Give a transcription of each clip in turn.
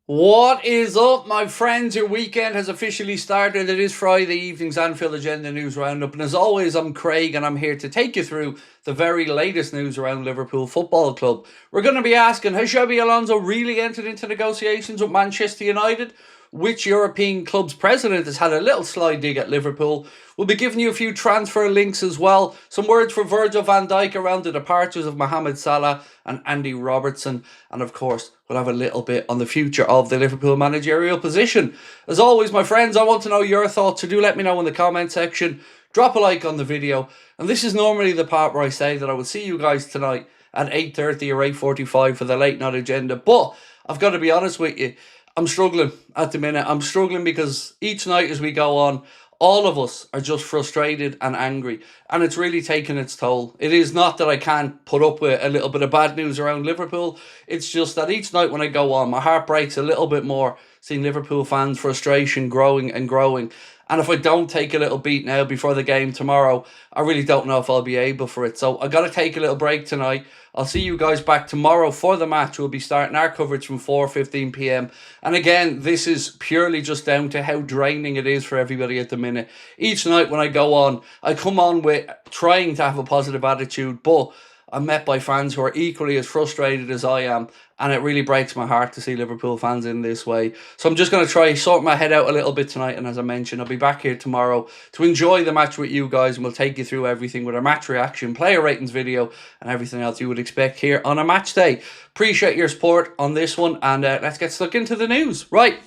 What is up, my friends? Your weekend has officially started. It is Friday evening's Anfield Agenda News Roundup. And as always, I'm Craig and I'm here to take you through the very latest news around Liverpool Football Club. We're going to be asking, has Xabi Alonso really entered into negotiations with Manchester United? Which European club's president has had a little sly dig at Liverpool? We'll be giving you a few transfer links as well. Some words for Virgil van Dijk around the departures of Mohamed Salah and Andy Robertson. And of course, we'll have a little bit on the future of the Liverpool managerial position. As always, my friends, I want to know your thoughts, so do let me know in the comment section. Drop a like on the video. And this is normally the part where I say that I will see you guys tonight at 8:30 or 8:45 for the late night agenda. But I've got to be honest with you, I'm struggling at the minute. I'm struggling because each night as we go on, all of us are just frustrated and angry. And it's really taking its toll. It is not that I can't put up with a little bit of bad news around Liverpool. It's just that each night when I go on, my heart breaks a little bit more seeing Liverpool fans' frustration growing and growing. And if I don't take a little beat now before the game tomorrow, I really don't know if I'll be able for it. So I got to take a little break tonight. I'll see you guys back tomorrow for the match. We'll be starting our coverage from 4:15 p.m. And again, this is purely just down to how draining it is for everybody at the minute. Each night when I go on, I come on with trying to have a positive attitude, but I'm met by fans who are equally as frustrated as I am, and it really breaks my heart to see Liverpool fans in this way. So I'm just going to try sort my head out a little bit tonight, and as I mentioned, I'll be back here tomorrow to enjoy the match with you guys, and we'll take you through everything with our match reaction, player ratings video, and everything else you would expect here on a match day. Appreciate your support on this one, and let's get stuck into the news. Right.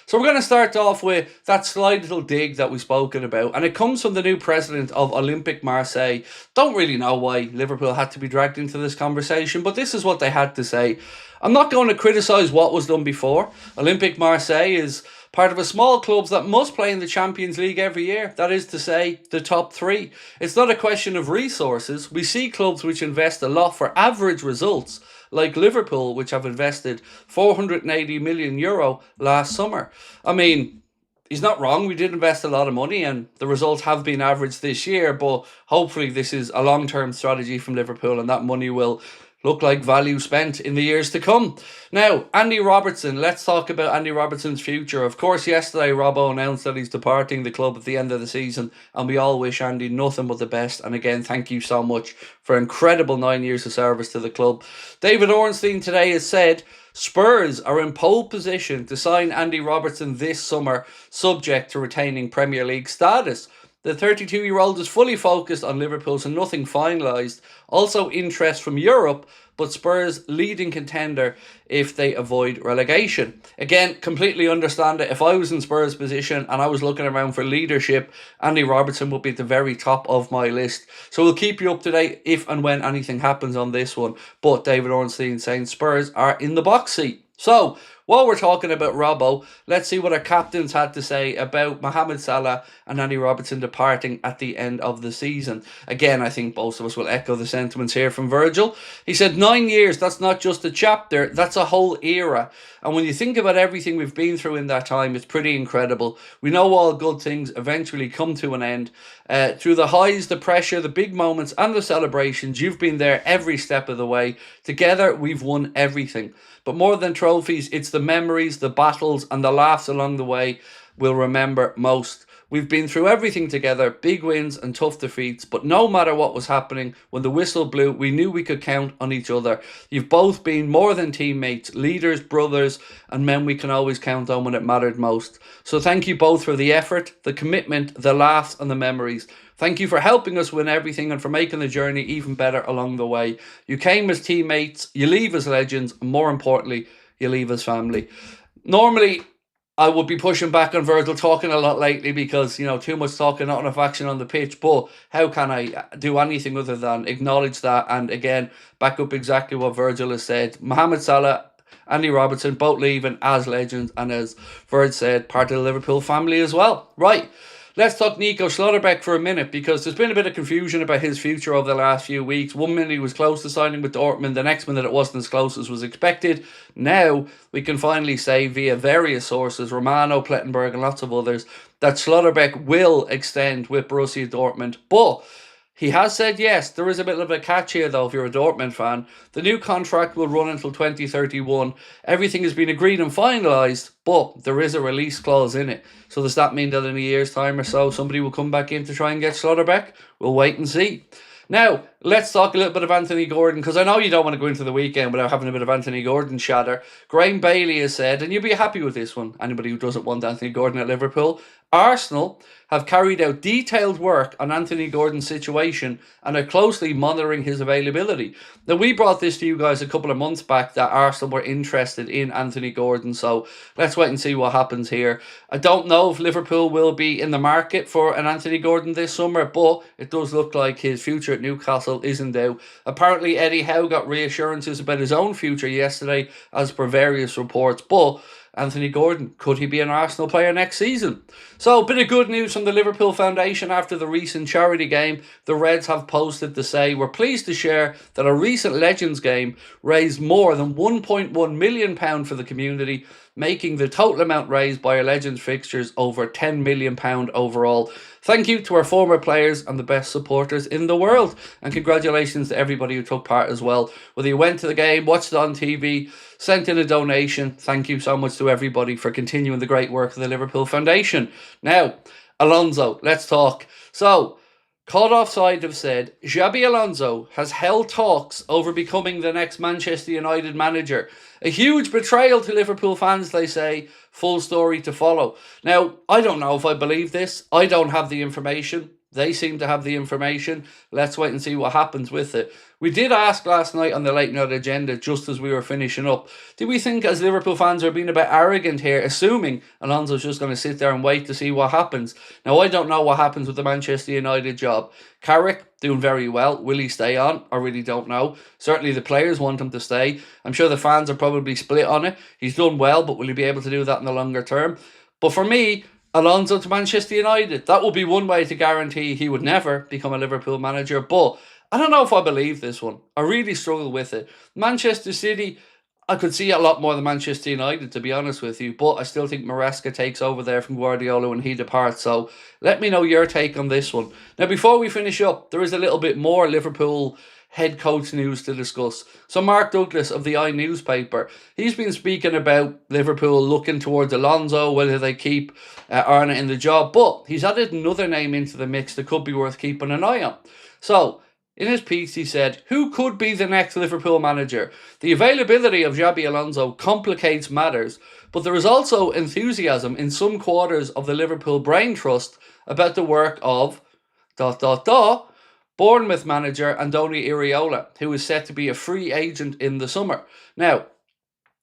So we're going to start off with that slight little dig that we've spoken about, and it comes from the new president of Olympique Marseille. Don't really know why Liverpool had to be dragged into this conversation, but this is what they had to say. I'm not going to criticise what was done before. Olympique Marseille is part of a small club that must play in the Champions League every year. That is to say, the top three. It's not a question of resources. We see clubs which invest a lot for average results, like Liverpool, which have invested €480 million last summer. I mean, he's not wrong. We did invest a lot of money and the results have been average this year, but hopefully this is a long-term strategy from Liverpool and that money will look like value spent in the years to come. Now, Andy Robertson. Let's talk about Andy Robertson's future. Of course, yesterday Robbo announced that he's departing the club at the end of the season, and we all wish Andy nothing but the best. And again, thank you so much for incredible 9 years of service to the club. David Ornstein today has said Spurs are in pole position to sign Andy Robertson this summer, subject to retaining Premier League status. The 32-year-old is fully focused on Liverpool, so nothing finalised. Also interest from Europe, but Spurs leading contender if they avoid relegation. Again, completely understand it. If I was in Spurs' position and I was looking around for leadership, Andy Robertson would be at the very top of my list. So we'll keep you up to date if and when anything happens on this one. But David Ornstein saying Spurs are in the box seat. So, while we're talking about Robbo, let's see what our captains had to say about Mohamed Salah and Andy Robertson departing at the end of the season. Again, I think most of us will echo the sentiments here from Virgil. He said 9 years, that's not just a chapter, that's a whole era. And when you think about everything we've been through in that time, it's pretty incredible. We know all good things eventually come to an end. Through the highs, the pressure, the big moments and the celebrations, you've been there every step of the way. Together, we've won everything. But more than trophies, it's the memories, the battles and the laughs along the way we'll remember most. We've been through everything together, big wins and tough defeats, but no matter what was happening, when the whistle blew, we knew we could count on each other. You've both been more than teammates, leaders, brothers, and men we can always count on when it mattered most. So thank you both for the effort, the commitment, the laughs and the memories. Thank you for helping us win everything and for making the journey even better along the way. You came as teammates, you leave as legends, and more importantly, you leave as family. Normally, I would be pushing back on Virgil talking a lot lately because, too much talking, not enough action on the pitch. But how can I do anything other than acknowledge that and, again, back up exactly what Virgil has said. Mohamed Salah, Andy Robertson, both leaving as legends and, as Virg said, part of the Liverpool family as well. Right. Let's talk Nico Schulz for a minute because there's been a bit of confusion about his future over the last few weeks. 1 minute he was close to signing with Dortmund, the next minute it wasn't as close as was expected. Now we can finally say via various sources, Romano, Plettenberg and lots of others, that Schulz will extend with Borussia Dortmund. But He has said yes. There is a bit of a catch here, though, if you're a Dortmund fan. The new contract will run until 2031. Everything has been agreed and finalised, but there is a release clause in it. So does that mean that in a year's time or so, somebody will come back in to try and get Schlotterbeck? We'll wait and see. Now, let's talk a little bit of Anthony Gordon, because I know you don't want to go into the weekend without having a bit of Anthony Gordon chatter. Graham Bailey has said, and you'll be happy with this one, anybody who doesn't want Anthony Gordon at Liverpool, Arsenal have carried out detailed work on Anthony Gordon's situation and are closely monitoring his availability. Now, we brought this to you guys a couple of months back that Arsenal were interested in Anthony Gordon, so let's wait and see what happens here. I don't know if Liverpool will be in the market for an Anthony Gordon this summer, but it does look like his future at Newcastle is in doubt. Apparently, Eddie Howe got reassurances about his own future yesterday, as per various reports, but Anthony Gordon, could he be an Arsenal player next season? So, a bit of good news from the Liverpool Foundation after the recent charity game. The Reds have posted to say, we're pleased to share that a recent Legends game raised more than £1.1 million for the community, making the total amount raised by our Legends fixtures over £10 million overall. Thank you to our former players and the best supporters in the world. And congratulations to everybody who took part as well. Whether you went to the game, watched it on TV, sent in a donation, thank you so much to everybody for continuing the great work of the Liverpool Foundation. Now, Alonzo, let's talk. So, Caught Offside have said Xabi Alonso has held talks over becoming the next Manchester United manager. A huge betrayal to Liverpool fans, they say. Full story to follow. Now, I don't know if I believe this. I don't have the information. They seem to have the information. Let's wait and see what happens with it. We did ask last night on the Late Night Agenda, just as we were finishing up, do we think as Liverpool fans are being a bit arrogant here, assuming Alonso's just going to sit there and wait to see what happens? Now, I don't know what happens with the Manchester United job. Carrick, doing very well. Will he stay on? I really don't know. Certainly the players want him to stay. I'm sure the fans are probably split on it. He's done well, but will he be able to do that in the longer term? But for me, Alonso to Manchester United, that would be one way to guarantee he would never become a Liverpool manager. But I don't know if I believe this one. I really struggle with it. Manchester City, I could see a lot more than Manchester United, to be honest with you. But I still think Maresca takes over there from Guardiola when he departs. So let me know your take on this one. Now, before we finish up, there is a little bit more Liverpool head coach news to discuss. So Mark Douglas of the newspaper, he's been speaking about Liverpool looking towards Alonso, whether they keep ARNE in the job, but he's added another name into the mix that could be worth keeping an eye on. So in his piece he said, who could be the next Liverpool manager? The availability of Xabi Alonso complicates matters, but there is also enthusiasm in some quarters of the Liverpool Brain Trust about the work of ... Bournemouth manager Andoni Iraola, who is set to be a free agent in the summer. Now,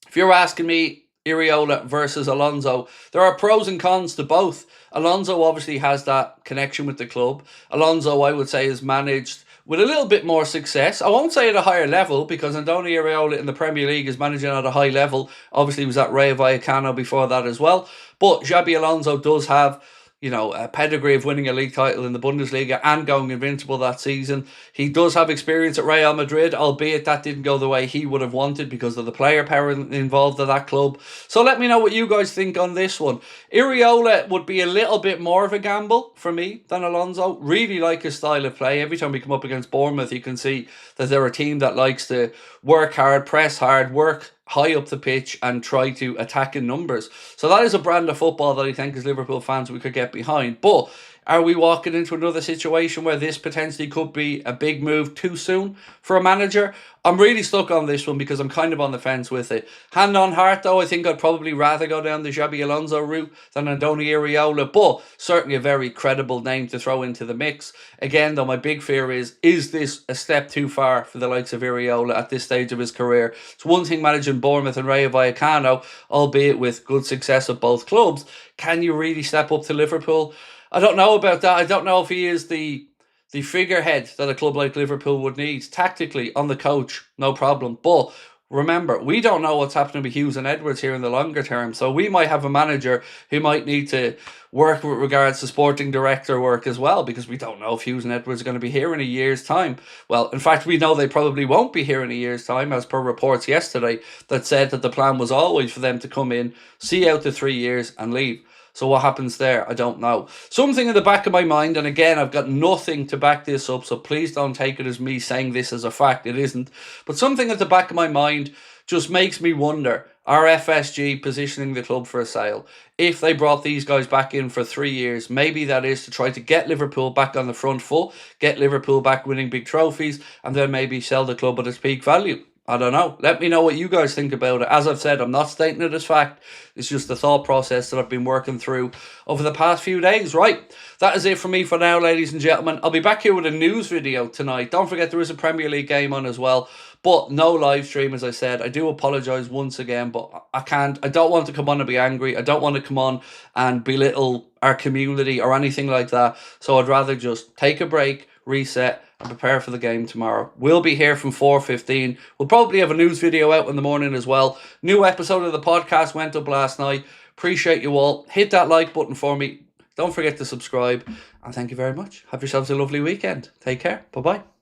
if you're asking me, Iraola versus Alonso, there are pros and cons to both. Alonso obviously has that connection with the club. Alonso, I would say, is managed with a little bit more success. I won't say at a higher level, because Andoni Iraola in the Premier League is managing at a high level. Obviously, he was at Rayo Vallecano before that as well. But Xabi Alonso does have, you know, a pedigree of winning a league title in the Bundesliga and going invincible that season. He does have experience at Real Madrid, albeit that didn't go the way he would have wanted because of the player power involved at that club. So let me know what you guys think on this one. Iraola would be a little bit more of a gamble for me than Alonso. Really like his style of play. Every time we come up against Bournemouth, you can see that they're a team that likes to work hard, press hard, work high up the pitch and try to attack in numbers. So that is a brand of football that I think as Liverpool fans we could get behind. But are we walking into another situation where this potentially could be a big move too soon for a manager? I'm really stuck on this one because I'm kind of on the fence with it. Hand on heart though, I think I'd probably rather go down the Xabi Alonso route than Andoni Iraola, but certainly a very credible name to throw into the mix. Again though, my big fear is this a step too far for the likes of Iraola at this stage of his career? It's one thing managing Bournemouth and Rayo Vallecano, albeit with good success at both clubs. Can you really step up to Liverpool? I don't know about that. I don't know if he is the figurehead that a club like Liverpool would need. Tactically, on the coach, no problem. But remember, we don't know what's happening with Hughes and Edwards here in the longer term. So we might have a manager who might need to work with regards to sporting director work as well, because we don't know if Hughes and Edwards are going to be here in a year's time. Well, in fact, we know they probably won't be here in a year's time, as per reports yesterday that said that the plan was always for them to come in, see out the 3 years and leave. So what happens there? I don't know. Something in the back of my mind, and again, I've got nothing to back this up, so please don't take it as me saying this as a fact. It isn't. But something at the back of my mind just makes me wonder, are FSG positioning the club for a sale? If they brought these guys back in for 3 years, maybe that is to try to get Liverpool back on the front foot, get Liverpool back winning big trophies, and then maybe sell the club at its peak value. I don't know. Let me know what you guys think about it. As I've said, I'm not stating it as fact. It's just the thought process that I've been working through over the past few days. Right, that is it for me for now, ladies and gentlemen. I'll be back here with a news video tonight. Don't forget there is a Premier League game on as well. But no live stream, as I said. I do apologise once again, but I don't want to come on and be angry. I don't want to come on and belittle our community or anything like that. So I'd rather just take a break, reset, and prepare for the game tomorrow. We'll be here from 4:15. We'll probably have a news video out in the morning as well. New episode of the podcast went up last night. Appreciate you all. Hit that like button for me. Don't forget to subscribe. And thank you very much. Have yourselves a lovely weekend. Take care. Bye-bye.